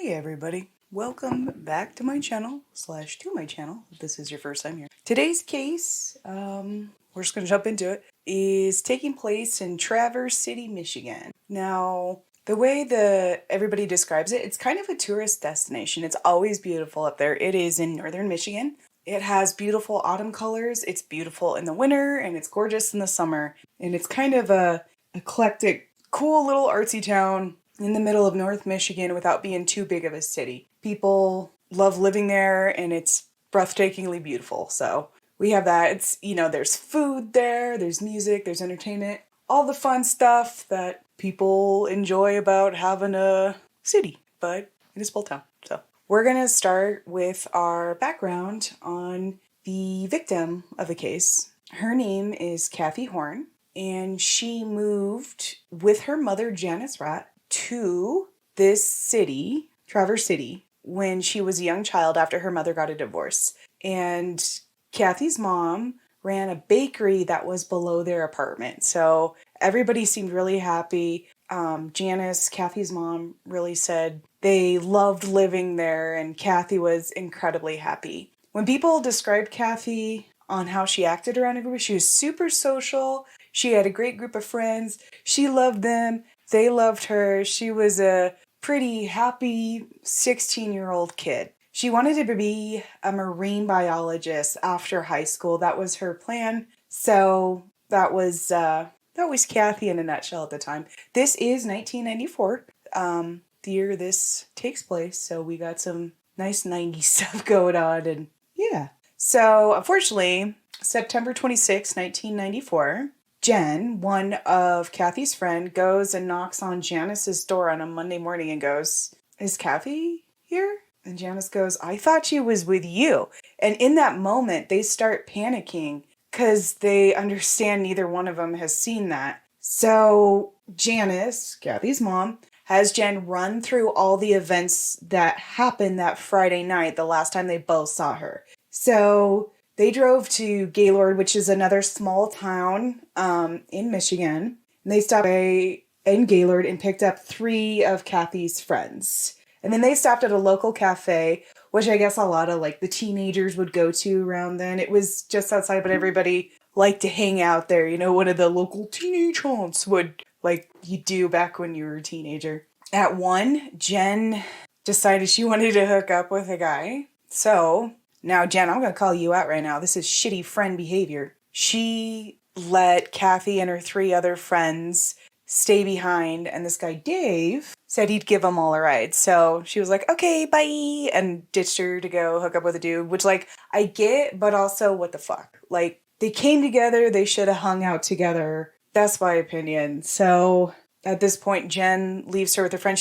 Hey everybody, welcome back to my channel / to my channel if this is your first time here. Today's case, we're just going to jump into it, is taking place in Traverse City, Michigan. Now, the way everybody describes it, it's kind of a tourist destination. It's always beautiful up there. It is in northern Michigan. It has beautiful autumn colors. It's beautiful in the winter and it's gorgeous in the summer. And it's kind of a eclectic, cool little artsy town in the middle of North Michigan without being too big of a city. People love living there and it's breathtakingly beautiful. So we have that. It's, there's food there, there's music, there's entertainment, all the fun stuff that people enjoy about having a city, but in a small town. So we're going to start with our background on the victim of the case. Her name is Kathey Horn, and she moved with her mother, Janice Ratt, to this city, Traverse City, when she was a young child after her mother got a divorce. And Kathey's mom ran a bakery that was below their apartment. So everybody seemed really happy. Janice, Kathey's mom, really said they loved living there, and Kathey was incredibly happy. When people described Kathey on how she acted around everybody, she was super social. She had a great group of friends. She loved them. They loved her. She was a pretty happy 16-year-old kid. She wanted to be a marine biologist after high school. That was her plan. So that was Kathey in a nutshell at the time. This is 1994, the year this takes place. So we got some nice 90s stuff going on, and yeah. So unfortunately, September 26, 1994, Jen, one of Kathey's friend, goes and knocks on Janice's door on a Monday morning and goes, "Is Kathey here?" And Janice goes, "I thought she was with you." And in that moment, they start panicking because they understand neither one of them has seen that. So Janice, Kathey's mom, has Jen run through all the events that happened that Friday night, the last time they both saw her. So they drove to Gaylord, which is another small town in Michigan. And they stopped in Gaylord and picked up 3 of Kathey's friends. And then they stopped at a local cafe, which I guess a lot of the teenagers would go to around then. It was just outside, but everybody liked to hang out there. One of the local teenage haunts like you do back when you were a teenager. At 1, Jen decided she wanted to hook up with a guy. So now, Jen, I'm going to call you out right now. This is shitty friend behavior. She let Kathey and her 3 other friends stay behind, and this guy, Dave, said he'd give them all a ride. So she was like, "Okay, bye," and ditched her to go hook up with a dude, which, I get, but also, what the fuck? They came together, they should have hung out together. That's my opinion. So at this point, Jen leaves her with her friend.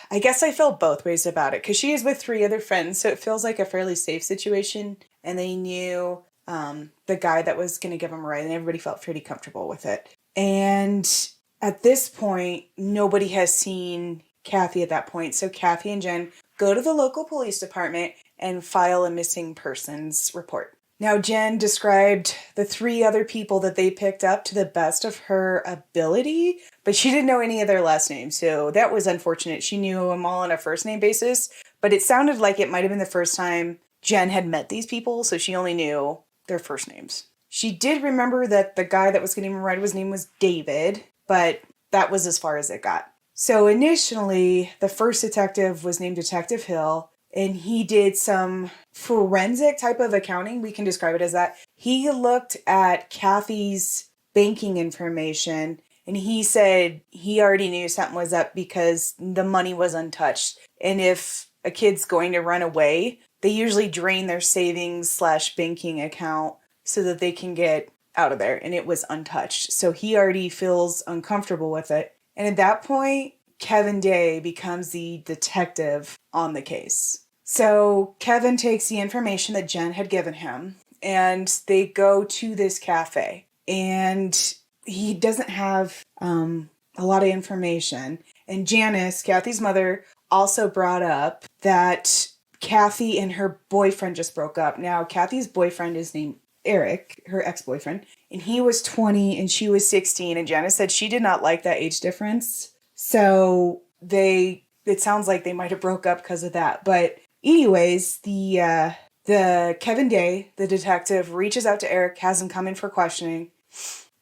I guess I felt both ways about it, because she is with 3 other friends, so it feels like a fairly safe situation, and they knew the guy that was going to give them a ride, and everybody felt pretty comfortable with it. And at this point, nobody has seen Kathey at that point, so Kathey and Jen go to the local police department and file a missing persons report. Now, Jen described the 3 other people that they picked up to the best of her ability, but she didn't know any of their last names, so that was unfortunate. She knew them all on a first name basis, but it sounded like it might have been the first time Jen had met these people, so she only knew their first names. She did remember that the guy that was getting him a ride, his name was David, but that was as far as it got. So initially, the first detective was named Detective Hill, and he did some forensic type of accounting. We can describe it as that. He looked at Kathey's banking information, and he said he already knew something was up because the money was untouched. And if a kid's going to run away, they usually drain their savings / banking account so that they can get out of there. And it was untouched. So he already feels uncomfortable with it. And at that point, Kevin Day becomes the detective on the case. So Kevin takes the information that Jen had given him, and they go to this cafe. And he doesn't have a lot of information. And Janice, Kathey's mother, also brought up that Kathey and her boyfriend just broke up. Now, Kathey's boyfriend is named Eric, her ex-boyfriend, and he was 20 and she was 16. And Janice said she did not like that age difference. So they it sounds like they might have broke up because of that. But anyways, the Kevin Day, the detective, reaches out to Eric, has him come in for questioning.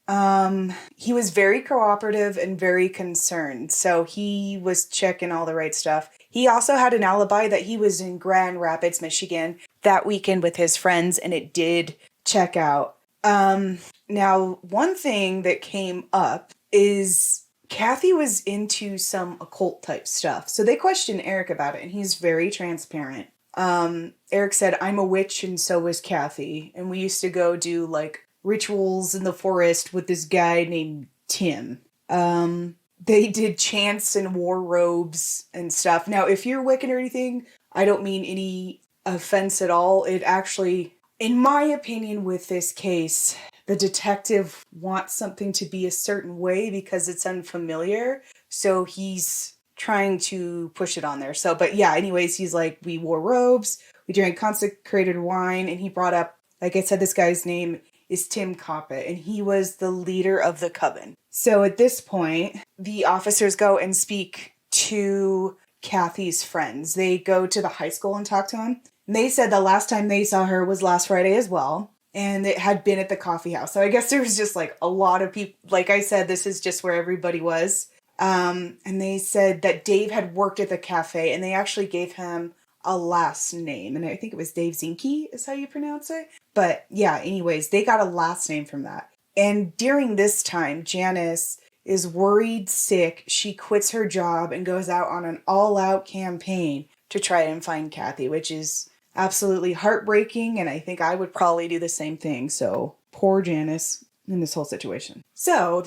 He was very cooperative and very concerned, so he was checking all the right stuff. He also had an alibi that he was in Grand Rapids, Michigan that weekend with his friends, and it did check out. Now, one thing that came up is Kathey was into some occult type stuff, so they questioned Eric about it, and he's very transparent. Eric said, "I'm a witch and so was Kathey, and we used to go do like rituals in the forest with this guy named Tim. They did chants and wore robes and stuff." Now, if you're Wiccan or anything, I don't mean any offense at all. It actually, in my opinion, with this case, the detective wants something to be a certain way because it's unfamiliar. So he's trying to push it on there. So, but yeah, anyways, he's like, we wore robes, we drank consecrated wine, and he brought up, like I said, this guy's name is Tim Coppett, and he was the leader of the coven. So at this point, the officers go and speak to Kathey's friends. They go to the high school and talk to him. And they said the last time they saw her was last Friday as well. And it had been at the coffee house. So I guess there was just like a lot of people. Like I said, this is just where everybody was. And they said that Dave had worked at the cafe, and they actually gave him a last name. And I think it was Dave Zinke is how you pronounce it. But yeah, anyways, they got a last name from that. And during this time, Janice is worried sick. She quits her job and goes out on an all-out campaign to try and find Kathey, which is absolutely heartbreaking. And I think I would probably do the same thing. So poor Janice in this whole situation. So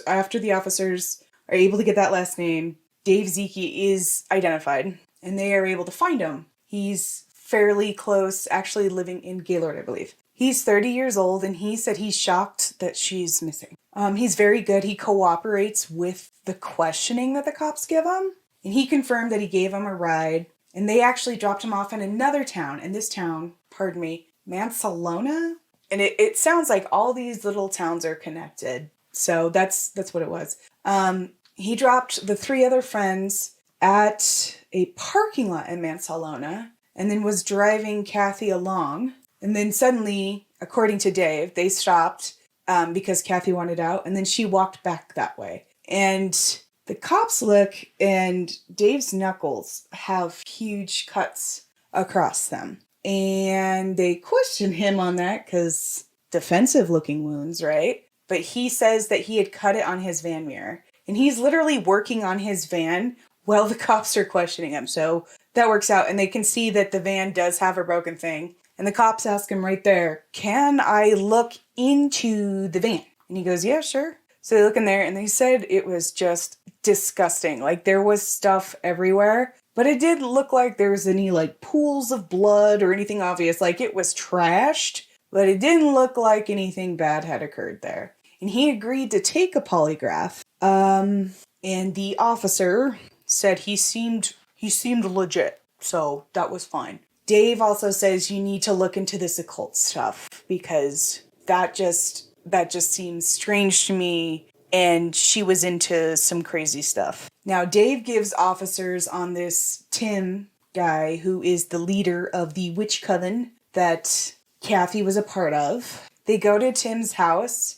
after the officers are able to get that last name, Dave Zinke is identified, and they are able to find him. He's fairly close, actually living in Gaylord, I believe. He's 30 years old, and he said he's shocked that she's missing. He's very good. He cooperates with the questioning that the cops give him, and he confirmed that he gave him a ride, and they actually dropped him off in another town, and this town, Mansalona? And it sounds like all these little towns are connected, so that's what it was. He dropped the 3 other friends at a parking lot in Mansalona, and then was driving Kathey along. And then suddenly, according to Dave, they stopped because Kathey wanted out, and then she walked back that way. And the cops look, and Dave's knuckles have huge cuts across them. And they question him on that because defensive looking wounds, right? But he says that he had cut it on his van mirror. And he's literally working on his van while the cops are questioning him. So that works out. And they can see that the van does have a broken thing. And the cops ask him right there, "Can I look into the van?" And he goes, "Yeah, sure." So they look in there, and they said it was just disgusting. Like, there was stuff everywhere. But it didn't look like there was any, like, pools of blood or anything obvious. Like, it was trashed. But it didn't look like anything bad had occurred there. And he agreed to take a polygraph. And the officer said he seemed legit, so that was fine. Dave also says you need to look into this occult stuff because that just seems strange to me, and she was into some crazy stuff. Now, Dave gives officers on this Tim guy, who is the leader of the witch coven that Kathey was a part of. They go to Tim's house.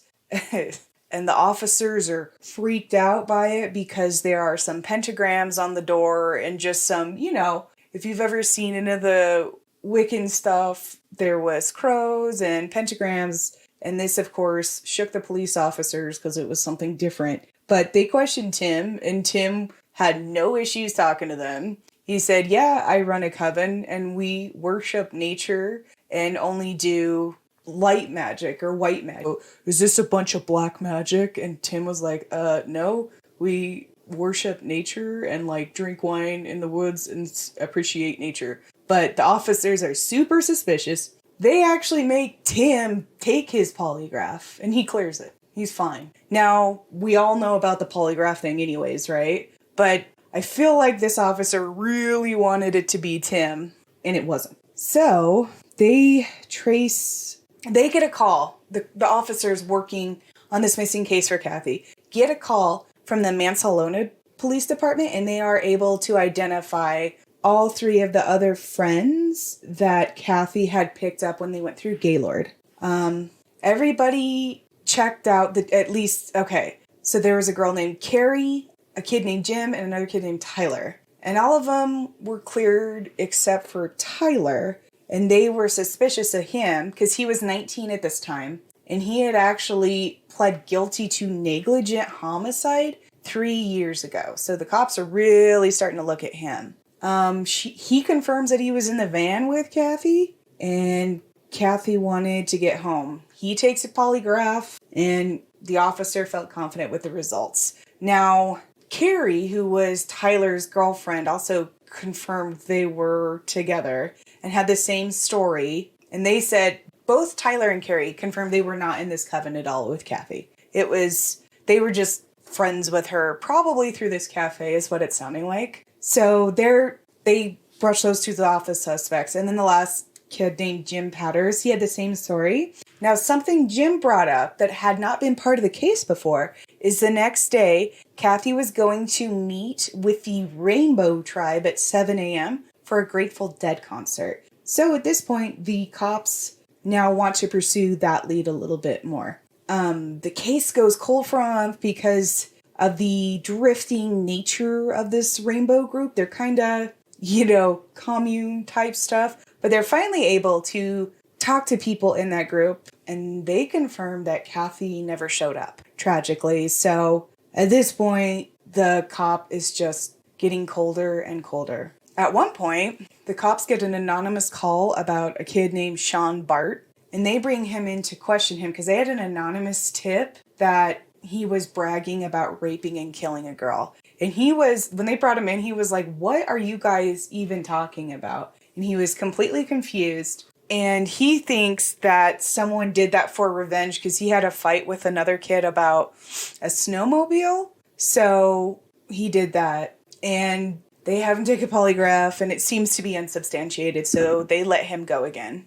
And the officers are freaked out by it because there are some pentagrams on the door and just some, if you've ever seen any of the Wiccan stuff, there was crows and pentagrams. And this, of course, shook the police officers because it was something different. But they questioned Tim, and Tim had no issues talking to them. He said, "Yeah, I run a coven, and we worship nature and only do light magic or white magic." "Oh, is this a bunch of black magic?" And Tim was like, no, we worship nature and like drink wine in the woods and appreciate nature." But the officers are super suspicious. They actually make Tim take his polygraph, and he clears it. He's fine. Now, we all know about the polygraph thing anyways, right? But I feel like this officer really wanted it to be Tim, and it wasn't. So they get a call. The officers working on this missing case for Kathey get a call from the Mansalona police department, and they are able to identify all 3 of the other friends that Kathey had picked up when they went through Gaylord. Everybody checked out so there was a girl named Carrie, a kid named Jim, and another kid named Tyler. And all of them were cleared except for Tyler. And they were suspicious of him because he was 19 at this time. And he had actually pled guilty to negligent homicide 3 years ago. So the cops are really starting to look at him. He confirms that he was in the van with Kathey, and Kathey wanted to get home. He takes a polygraph, and the officer felt confident with the results. Now, Carrie, who was Tyler's girlfriend, also confirmed they were together and had the same story. And they said both Tyler and Carrie confirmed they were not in this coven at all with Kathey. They were just friends with her, probably through this cafe is what it's sounding like. So they brushed those 2 off as suspects. And then the last kid named Jim Patters, he had the same story. Now, something Jim brought up that had not been part of the case before is the next day, Kathey was going to meet with the Rainbow Tribe at 7 a.m. for a Grateful Dead concert. So at this point, the cops now want to pursue that lead a little bit more. The case goes cold for a month because of the drifting nature of this rainbow group. They're kind of, commune type stuff, but they're finally able to talk to people in that group, and they confirmed that Kathey never showed up, tragically. So at this point, the cop is just getting colder and colder. At one point, the cops get an anonymous call about a kid named Sean Bart, and they bring him in to question him because they had an anonymous tip that he was bragging about raping and killing a girl. And when they brought him in, he was like, "What are you guys even talking about?" And he was completely confused. And he thinks that someone did that for revenge because he had a fight with another kid about a snowmobile. So he did that. And they have him take a polygraph, and it seems to be unsubstantiated. So they let him go again.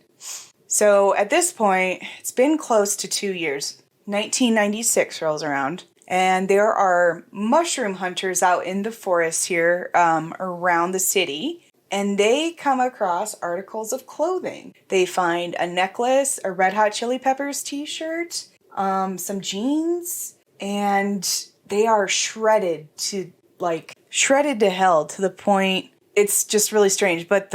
So at this point, it's been close to 2 years. 1996 rolls around. And there are mushroom hunters out in the forest here around the city. And they come across articles of clothing. They find a necklace, a Red Hot Chili Peppers t-shirt, some jeans, and they are shredded to hell to the point it's just really strange. But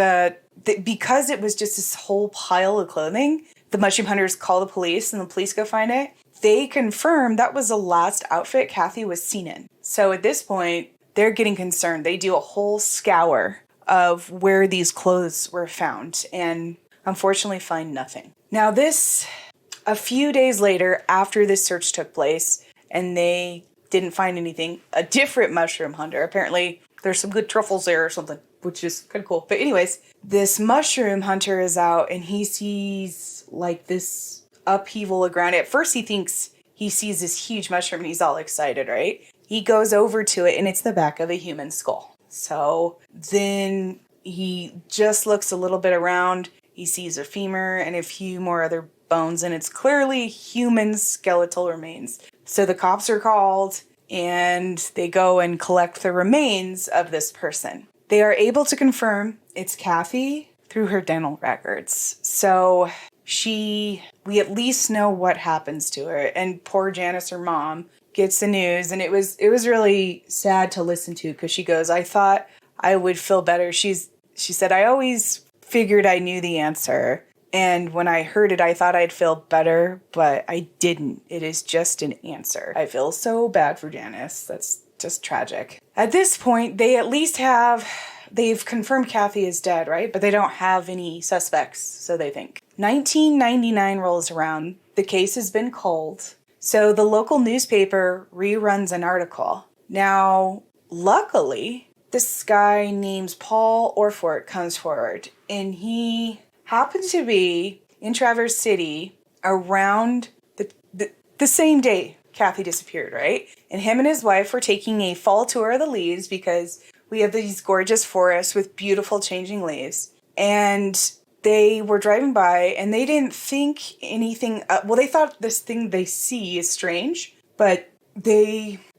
because it was just this whole pile of clothing, the mushroom hunters call the police and the police go find it. They confirm that was the last outfit Kathey was seen in. So at this point, they're getting concerned. They do a whole scour of where these clothes were found and unfortunately find nothing. Now a few days later, after this search took place and they didn't find anything, a different mushroom hunter, apparently there's some good truffles there or something, which is kind of cool. But anyways, this mushroom hunter is out and he sees this upheaval of ground. At first he thinks he sees this huge mushroom and he's all excited, right? He goes over to it and it's the back of a human skull. So then he just looks a little bit around. He sees a femur and a few more other bones, and it's clearly human skeletal remains. So the cops are called and they go and collect the remains of this person. They are able to confirm it's Kathey through her dental records. So we at least know what happens to her. And poor Janice, her mom, gets the news, and it was really sad to listen to because she goes, "I thought I would feel better." She said, "I always figured I knew the answer, and when I heard it, I thought I'd feel better, but I didn't. It is just an answer." I feel so bad for Janice. That's just tragic. At this point, they've confirmed Kathey is dead, right? But they don't have any suspects, so they think. 1999 rolls around. The case has been cold. So the local newspaper reruns an article. Now, luckily, this guy named Paul Orfort comes forward, and he happened to be in Traverse City around the same day Kathey disappeared, right? And him and his wife were taking a fall tour of the leaves because we have these gorgeous forests with beautiful changing leaves. And they were driving by and they didn't think anything. They thought this thing they see is strange, but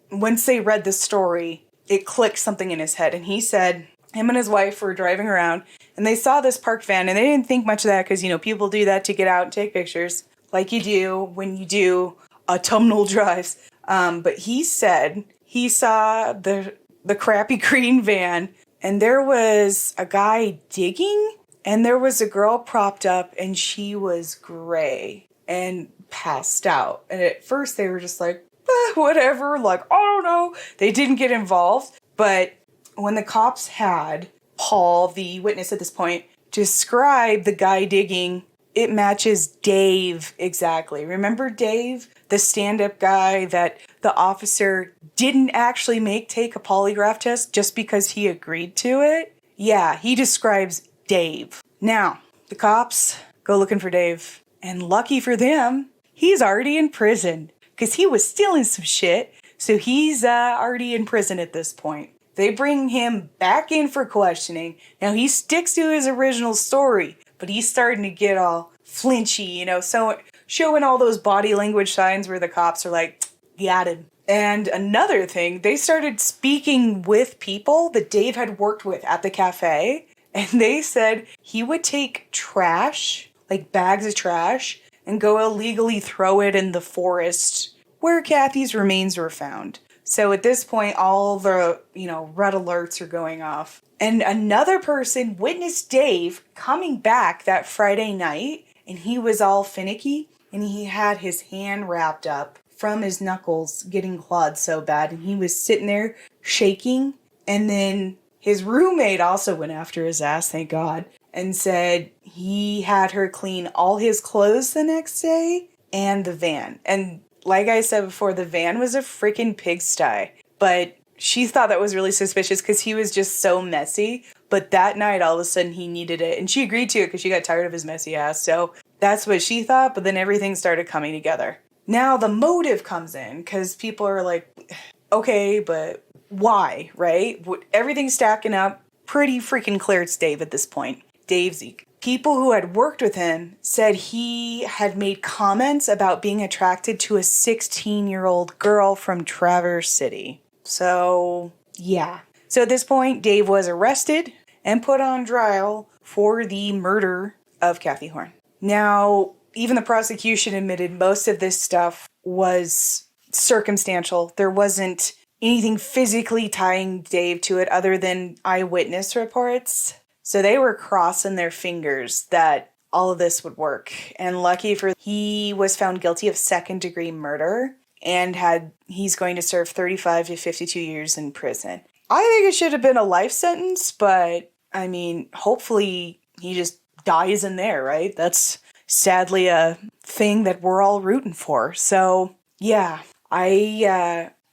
once they read the story, it clicked something in his head. And he said him and his wife were driving around and they saw this parked van and they didn't think much of that because, people do that to get out and take pictures like you do when you do autumnal drives. But he said he saw the crappy green van and there was a guy digging and there was a girl propped up and she was gray and passed out. And at first they were just like, whatever, like, I don't know. They didn't get involved. But when the cops had Paul, the witness at this point, describe the guy digging, it matches Dave exactly. Remember Dave, the stand-up guy that the officer didn't actually take a polygraph test just because he agreed to it? Yeah, he describes Dave. Now, the cops go looking for Dave. And lucky for them, he's already in prison because he was stealing some shit. So he's already in prison at this point. They bring him back in for questioning. Now he sticks to his original story, but he's starting to get all flinchy, so showing all those body language signs where the cops are like, got him. And another thing, they started speaking with people that Dave had worked with at the cafe. And they said he would take trash, like bags of trash, and go illegally throw it in the forest where Kathey's remains were found. So at this point, all the, red alerts are going off. And another person witnessed Dave coming back that Friday night, and he was all finicky, and he had his hand wrapped up from his knuckles getting clawed so bad, and he was sitting there shaking. And then his roommate also went after his ass, thank God, and said he had her clean all his clothes the next day and the van. And like I said before, the van was a freaking pigsty. But she thought that was really suspicious because he was just so messy. But that night, all of a sudden, he needed it. And she agreed to it because she got tired of his messy ass. So that's what she thought. But then everything started coming together. Now the motive comes in because people are like, okay, but why, right? Everything's stacking up. Pretty freaking clear it's Dave at this point. Dave Zeke. People who had worked with him said he had made comments about being attracted to a 16-year-old girl from Traverse City. So, yeah. So at this point, Dave was arrested and put on trial for the murder of Kathey Horn. Now, even the prosecution admitted most of this stuff was circumstantial. There wasn't anything physically tying Dave to it other than eyewitness reports. So they were crossing their fingers that all of this would work. And lucky for he was found guilty of second-degree murder and he's going to serve 35 to 52 years in prison. I think it should have been a life sentence, but I mean, hopefully he just dies in there, right? That's sadly a thing that we're all rooting for. So yeah,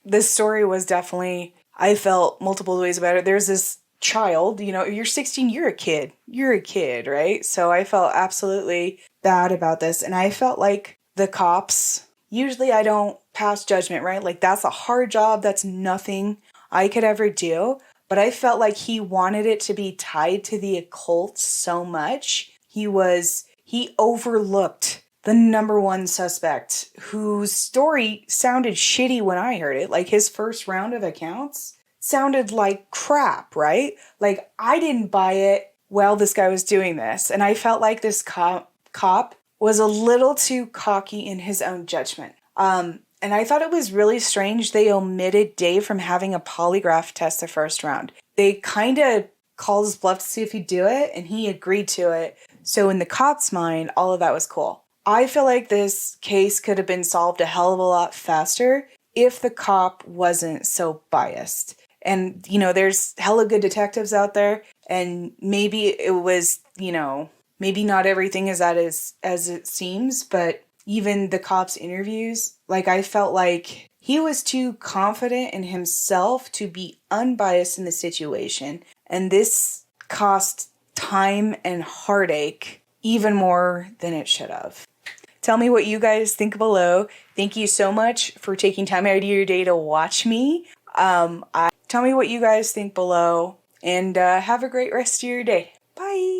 this story was definitely, I felt multiple ways about it. There's this child, you're 16, you're a kid, right? So I felt absolutely bad about this. And I felt like the cops, usually I don't pass judgment, right? Like that's a hard job. That's nothing I could ever do. But I felt like he wanted it to be tied to the occult so much. He overlooked the number one suspect whose story sounded shitty when I heard it. Like his first round of accounts sounded like crap, right? Like I didn't buy it while this guy was doing this. And I felt like this cop was a little too cocky in his own judgment. And I thought it was really strange they omitted Dave from having a polygraph test the first round. They kind of called his bluff to see if he'd do it, and he agreed to it. So in the cop's mind, all of that was cool. I feel like this case could have been solved a hell of a lot faster if the cop wasn't so biased. And, there's hella good detectives out there, and maybe it was, maybe not everything is as it seems, but even the cop's interviews, like I felt like he was too confident in himself to be unbiased in the situation. And this cost time and heartache even more than it should have. Tell me what you guys think below. Thank you so much for taking time out of your day to watch me. Tell me what you guys think below, and have a great rest of your day. Bye.